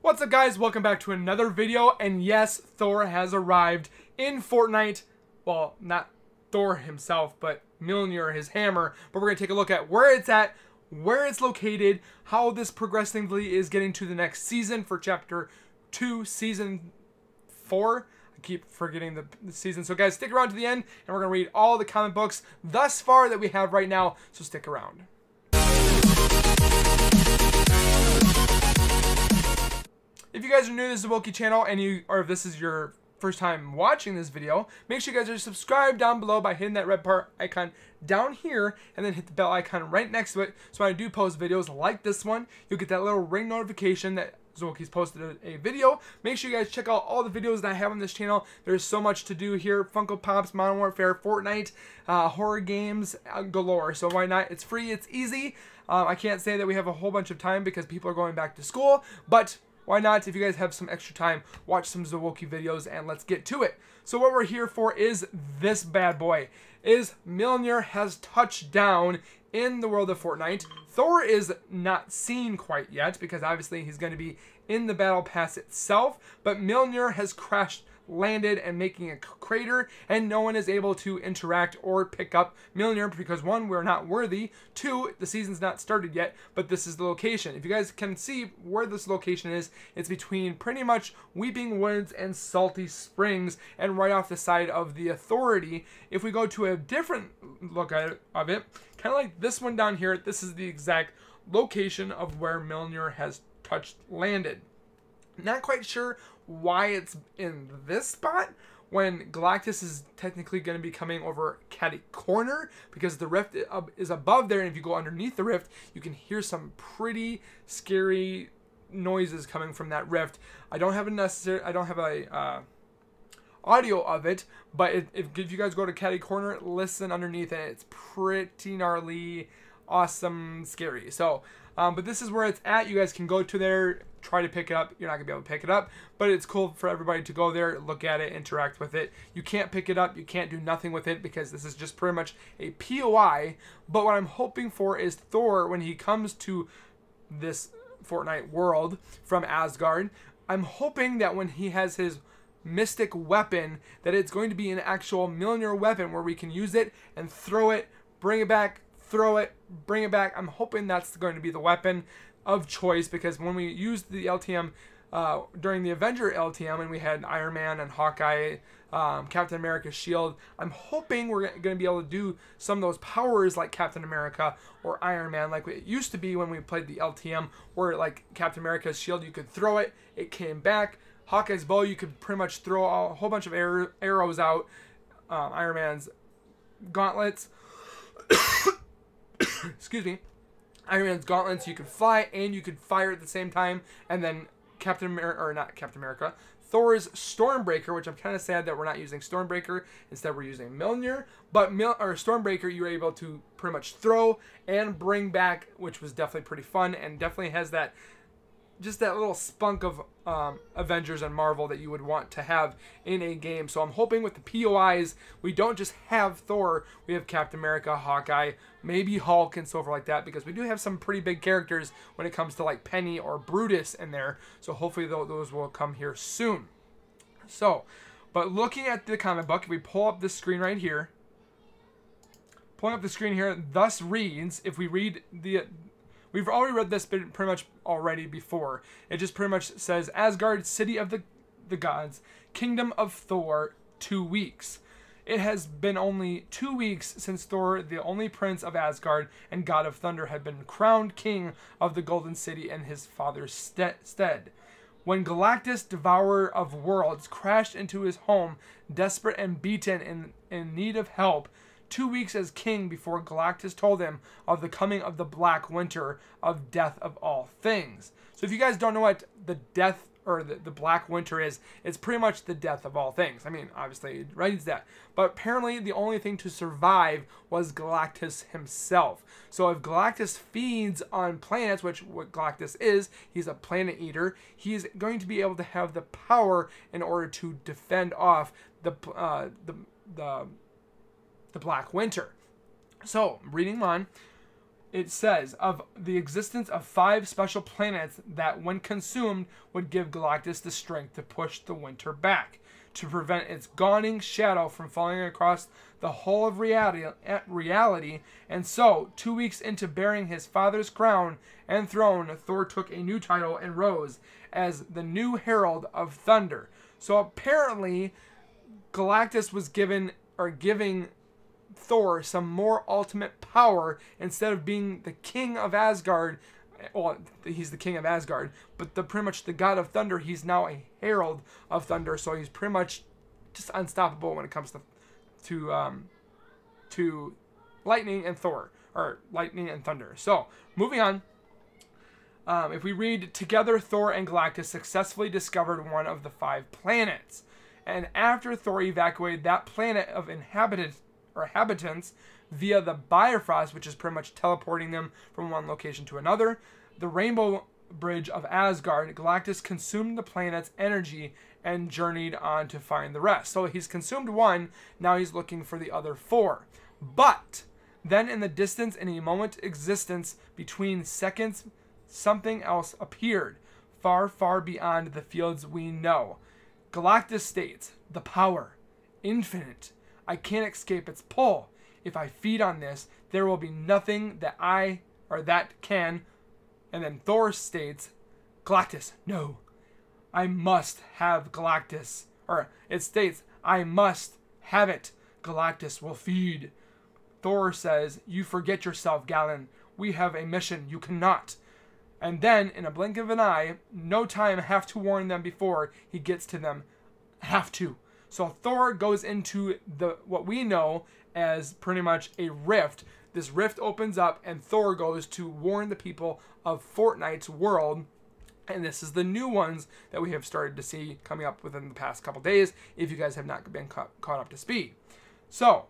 What's up, guys? Welcome back to another video, and yes, Thor has arrived in Fortnite. Well, not Thor himself, but MJOLNIR, his hammer. But we're going to take a look at where it's at, where it's located, how this progressively is getting to the next season for Chapter 2, Season 4. I keep forgetting the season. So, guys, stick around to the end, and we're going to read all the comic books thus far that we have right now, so stick around. If you guys are new to the Wookie channel, or if this is your first time watching this video, make sure you guys are subscribed down below by hitting that red part icon down here, and then hit the bell icon right next to it. So when I do post videos like this one, you'll get that little ring notification that Zookie's posted a video. Make sure you guys check out all the videos that I have on this channel. There's so much to do here. Funko Pops, Modern Warfare, Fortnite, horror games galore. So why not? It's free, it's easy. I can't say that we have a whole bunch of time because people are going back to school, but why not? If you guys have some extra time, watch some Wookie videos and let's get to it. So what we're here for is this bad boy. MJOLNIR has touched down in the world of Fortnite. Thor is not seen quite yet because obviously he's going to be in the battle pass itself. But MJOLNIR has landed and making a crater, and no one is able to interact or pick up MJOLNIR because, one, we're not worthy, two, the season's not started yet, but this is the location. If you guys can see where this location is, it's between pretty much Weeping Woods and Salty Springs, and right off the side of the Authority. If we go to a different look at it, kind of like this one down here, this is the exact location of where MJOLNIR has landed. Not quite sure why it's in this spot when Galactus is technically going to be coming over Catty Corner, because the rift is above there, and if you go underneath the rift, you can hear some pretty scary noises coming from that rift. I don't have a audio of it, but if you guys go to Catty Corner, listen underneath it. It's pretty gnarly, awesome, scary. So but this is where it's at. You guys can go to there, try to pick it up. You're not gonna be able to pick it up, but it's cool for everybody to go there, look at it, interact with it. You can't pick it up, you can't do nothing with it because this is just pretty much a POI. But what I'm hoping for is Thor, when he comes to this Fortnite world from Asgard, I'm hoping that when he has his mystic weapon, that it's going to be an actual MJOLNIR weapon where we can use it and throw it, bring it back, throw it, bring it back. I'm hoping that's going to be the weapon of choice, because when we used the LTM during the Avenger LTM, and we had Iron Man and Hawkeye, Captain America's shield, I'm hoping we're going to be able to do some of those powers like Captain America or Iron Man, like it used to be when we played the LTM, where like Captain America's shield, you could throw it, it came back. Hawkeye's bow, you could pretty much throw a whole bunch of arrows out. Iron Man's gauntlets, excuse me, Iron Man's gauntlets, you could fly and you could fire at the same time. And then Thor's Stormbreaker, which I'm kind of sad that we're not using Stormbreaker, instead we're using MJOLNIR. But Stormbreaker, you were able to pretty much throw and bring back, which was definitely pretty fun, and definitely has that, just that little spunk of Avengers and Marvel that you would want to have in a game. So I'm hoping with the POIs, we don't just have Thor, we have Captain America, Hawkeye, maybe Hulk and so forth like that, because we do have some pretty big characters when it comes to like Penny or Brutus in there. So hopefully those will come here soon. So, but looking at the comic book, if we pull up this screen right here, pulling up the screen here, thus reads, if we read the... We've already read this pretty much already before. It just pretty much says, Asgard, city of the gods, kingdom of Thor, 2 weeks. It has been only 2 weeks since Thor, the only prince of Asgard and god of thunder, had been crowned king of the Golden City in his father's stead. When Galactus, devourer of worlds, crashed into his home, desperate and beaten, in need of help, 2 weeks as king before Galactus told him of the coming of the Black Winter, of death of all things. So if you guys don't know what the death or the Black Winter is, it's pretty much the death of all things. I mean, obviously it writes that, but apparently the only thing to survive was Galactus himself. So if Galactus feeds on planets, which what Galactus is, he's a planet eater, he's going to be able to have the power in order to defend off the Black Winter. So reading on, it says of the existence of 5 special planets that, when consumed, would give Galactus the strength to push the winter back, to prevent its gaunting shadow from falling across the whole of reality. And so, 2 weeks into bearing his father's crown and throne, Thor took a new title and rose as the new Herald of Thunder. So apparently, Galactus was giving Thor some more ultimate power. Instead of being the king of Asgard, well, he's the king of Asgard, but pretty much the god of thunder, he's now a herald of thunder, so he's pretty much just unstoppable when it comes to lightning and Thor, or lightning and thunder. So, moving on. If we read, together Thor and Galactus successfully discovered one of the 5 planets. And after Thor evacuated that planet of inhabitants via the Bifrost, which is pretty much teleporting them from one location to another, the Rainbow Bridge of Asgard, Galactus consumed the planet's energy and journeyed on to find the rest. So he's consumed one, now he's looking for the other 4. But then in the distance, in a moment existence between seconds, something else appeared, far, far beyond the fields we know. Galactus states, the power, infinite. I can't escape its pull. If I feed on this, there will be nothing that can. And then Thor states, Galactus, no. I must have Galactus. Or it states, I must have it. Galactus will feed. Thor says, you forget yourself, Galen. We have a mission. You cannot. And then, in a blink of an eye, no time, have to warn them before he gets to them. Have to. So Thor goes into what we know as pretty much a rift. This rift opens up and Thor goes to warn the people of Fortnite's world. And this is the new ones that we have started to see coming up within the past couple days, if you guys have not been caught up to speed. So,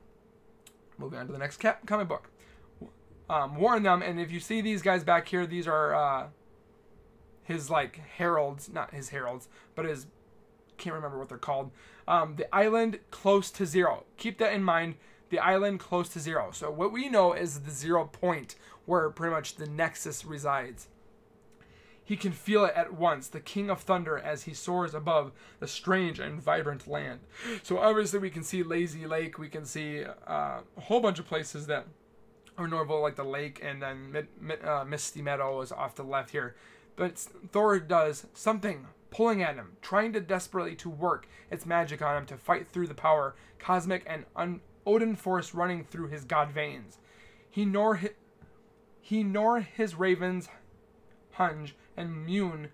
moving on to the next comic book. Warn them, and if you see these guys back here, these are his heralds, not his heralds, but his, can't remember what they're called. The island close to zero. Keep that in mind. The island close to zero. So what we know is the 0 point where pretty much the Nexus resides. He can feel it at once, the King of Thunder, as he soars above the strange and vibrant land. So obviously we can see Lazy Lake. We can see a whole bunch of places that are normal, like the lake, and then Misty Meadow is off to the left here. But Thor does something, pulling at him, trying to desperately to work its magic on him to fight through the power, cosmic and Odin force running through his god veins. He nor his ravens hunge and mewn,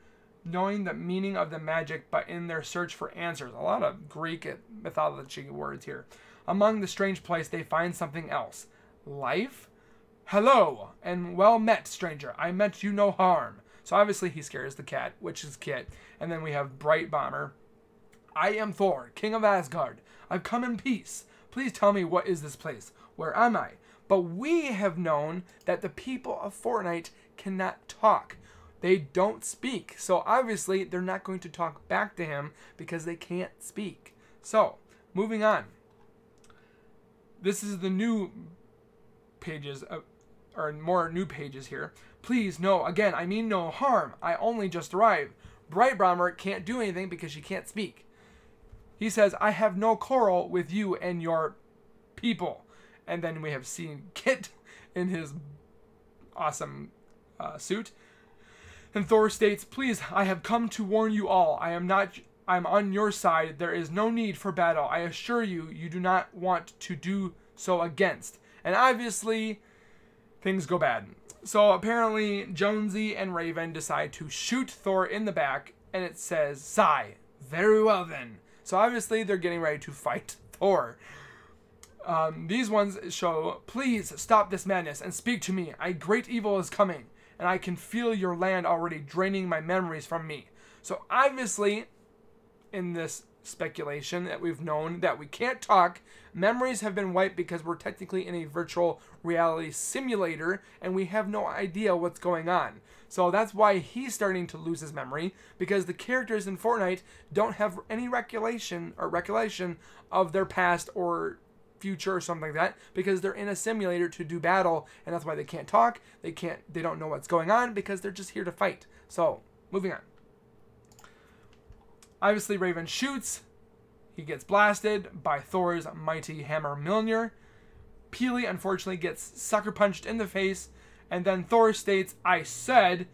knowing the meaning of the magic, but in their search for answers. A lot of Greek mythology words here. Among the strange place, they find something else. Life? Hello, and well met, stranger. I meant you no harm. So obviously he scares the cat, which is Kit. And then we have Bright Bomber. I am Thor, king of Asgard. I've come in peace. Please tell me, what is this place? Where am I? But we have known that the people of Fortnite cannot talk. They don't speak. So obviously they're not going to talk back to him because they can't speak. So, moving on. This is the new pages, or more new pages here. Please, no, again, I mean no harm. I only just arrived. Bright Bomber can't do anything because she can't speak. He says, I have no quarrel with you and your people. And then we have seen Kit in his awesome suit. And Thor states, please, I have come to warn you all. I'm on your side. There is no need for battle. I assure you, you do not want to do so against. And obviously, things go bad. So apparently, Jonesy and Raven decide to shoot Thor in the back. And it says, sigh. Very well then. So obviously, they're getting ready to fight Thor. These ones show, please stop this madness and speak to me. A great evil is coming. And I can feel your land already draining my memories from me. So obviously, in this speculation that we've known that we can't talk, memories have been wiped because we're technically in a virtual reality simulator and we have no idea what's going on. So that's why he's starting to lose his memory, because the characters in Fortnite don't have any recollection of their past or future or something like that, because they're in a simulator to do battle, and that's why they can't talk. They don't know what's going on because they're just here to fight. So, moving on. Obviously, Raven shoots. He gets blasted by Thor's mighty hammer MJOLNIR. Peely, unfortunately, gets sucker punched in the face. And then Thor states, "I said,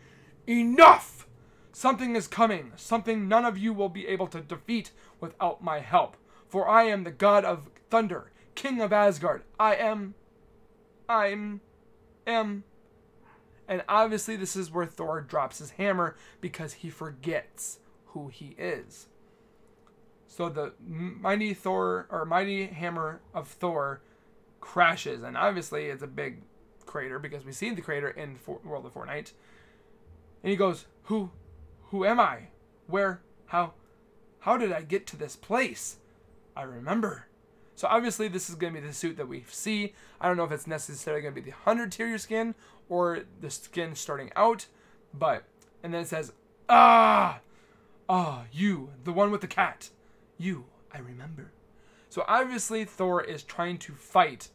enough! Something is coming. Something none of you will be able to defeat without my help. For I am the god of thunder, king of Asgard. I am. And obviously, this is where Thor drops his hammer because he forgets who he is. So the mighty hammer of Thor crashes, and obviously it's a big crater because we see the crater in World of Fortnite. And he goes, "Who am I? Where? How did I get to this place? I remember." So obviously this is going to be the suit that we see. I don't know if it's necessarily going to be the 100 tier skin or the skin starting out, and then it says, you, the one with the cat. You, I remember." So obviously Thor is trying to fight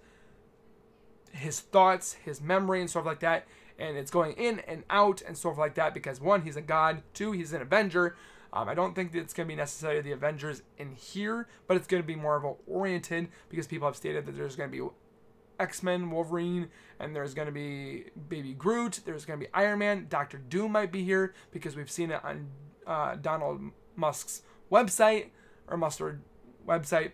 his thoughts, his memory, and stuff like that. And it's going in and out and stuff like that because, one, he's a god. Two, he's an Avenger. I don't think that it's going to be necessarily the Avengers in here, but it's going to be more of a oriented because people have stated that there's going to be X-Men, Wolverine, and there's going to be Baby Groot. There's going to be Iron Man. Dr. Doom might be here because we've seen it on Donald Musk's website, or Mustard website.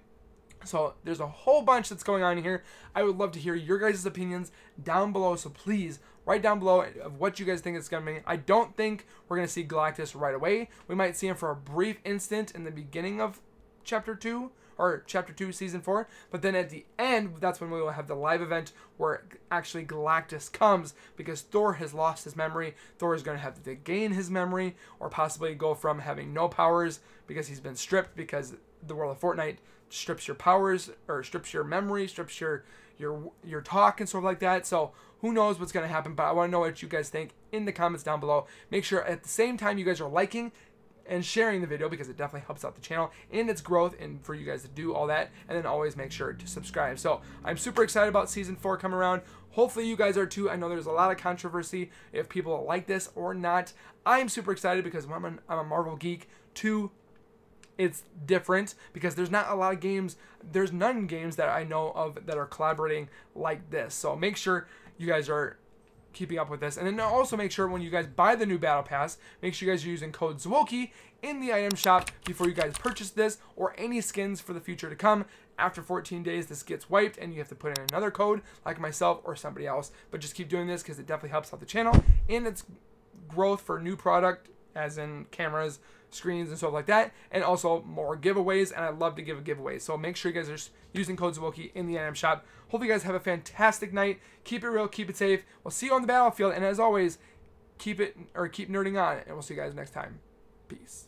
So there's a whole bunch that's going on here. I would love to hear your guys' opinions down below. So please write down below of what you guys think it's going to be. I don't think we're going to see Galactus right away. We might see him for a brief instant in the beginning of Chapter 2, or Chapter 2, Season 4. But then at the end, that's when we will have the live event where actually Galactus comes, because Thor has lost his memory. Thor is going to have to gain his memory, or possibly go from having no powers because he's been stripped, because the world of Fortnite strips your powers, or strips your memory, strips your talk and stuff like that. So who knows what's going to happen, but I want to know what you guys think in the comments down below. Make sure at the same time you guys are liking and sharing the video, because it definitely helps out the channel and its growth, and for you guys to do all that. And then always make sure to subscribe. So I'm super excited about Season 4 coming around. Hopefully you guys are too. I know there's a lot of controversy if people like this or not. I'm super excited because I'm a Marvel geek too. It's different because there's not a lot of games. There's none games that I know of that are collaborating like this. So make sure you guys are keeping up with this. And then also make sure when you guys buy the new Battle Pass, make sure you guys are using code ZWOKI in the item shop before you guys purchase this or any skins for the future to come. After 14 days, this gets wiped and you have to put in another code like myself or somebody else. But just keep doing this because it definitely helps out the channel and its growth for new product, as in cameras, screens, and stuff like that, and also more giveaways, and I love to give giveaways. So make sure you guys are using code ZWOKI in the item shop. Hope you guys have a fantastic night. Keep it real, keep it safe. We'll see you on the battlefield, and as always, keep nerding on, and we'll see you guys next time. Peace.